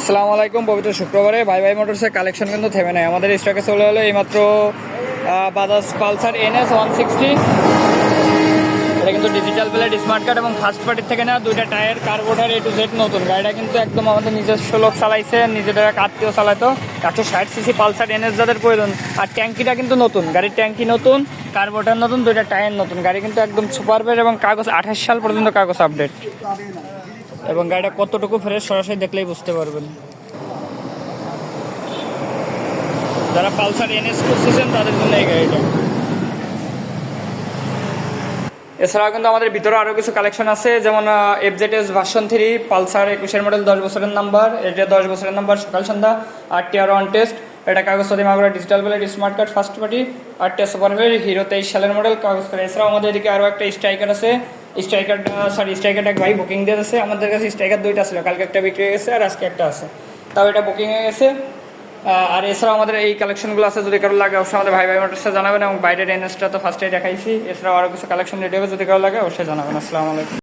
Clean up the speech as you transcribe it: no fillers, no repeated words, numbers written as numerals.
আসসালামু আলাইকুম। পবিত্র শুক্রবারে ভাই ভাই মোটরসের কালেকশন কিন্তু থেমে নেয়। আমাদের স্টকে চলে হলো এইমাত্র বাজাজ পালসার NS 160। এটা কিন্তু ডিজিটাল প্লেট, স্মার্ট কার্ড এবং ফার্স্ট পার্টির থেকে না দুইটা tyre, carburettor A to Z নতুন। গাড়িটা কিন্তু একদম আমাদের নিজস্ব লোক চালাইছে, নিজেদের আত্মীয় চালাতো। 160cc পালসার NS যাদের প্রয়োজন। আর ট্যাঙ্কিটা কিন্তু নতুন, গাড়ির ট্যাঙ্কি নতুন, কার্বোটার নতুন, দুইটা টায়ার নতুন। গাড়ি কিন্তু একদম সুপার বেড এবং কাগজ 28 সাল পর্যন্ত কাগজ আপডেট। এবং গাড়িটা কতটুকু ফ্রেশ সরাসরি দেখলেই বুঝতে পারবেন। যারা পালসার NS খুঁজতেছেন তাদের জন্য এই গাড়িটা। এছাড়াও কিন্তু আমাদের ভিতরে আরও কিছু কালেকশন আছে, যেমন FZS ভার্সন 3 পালসার 21-এর মডেল, 10 বছরের নাম্বার। এটা 10 বছরের নাম্বার, সকাল সন্ধ্যা 8 টিয়ার 1 টেস্ট। এটা কাগজপাতি Magura, digital plate, smart card, first party, 8 টিয়ার সুপার বেড, হিরো 23 সালের মডেল, কাগজ করে। এছাড়াও আমাদের এদিকে আরও একটা স্ট্রাইকার আছে। স্ট্রাইকারটা এক ভাই বুকিং দিয়ে আছে। আমাদের কাছে স্ট্রাইকার দুইটা ছিল, কালকে একটা বিক্রি হয়ে গেছে আর আজকে একটা আছে, তাও এটা বুকিং হয়ে গেছে। আর এছাড়াও আমাদের এই কালেকশনগুলো আছে, যদি কারো লাগে অবশ্যই আমাদের ভাই ভাই মোটরসে জানাবেন। এবং বাইরের NS টা তো ফার্স্টে দেখাইছি, এছাড়াও আরও কিছু কালেকশন রেডি হবে, যদি কারো লাগে অবশ্যই জানাবেন। আসসালামু আলাইকুম।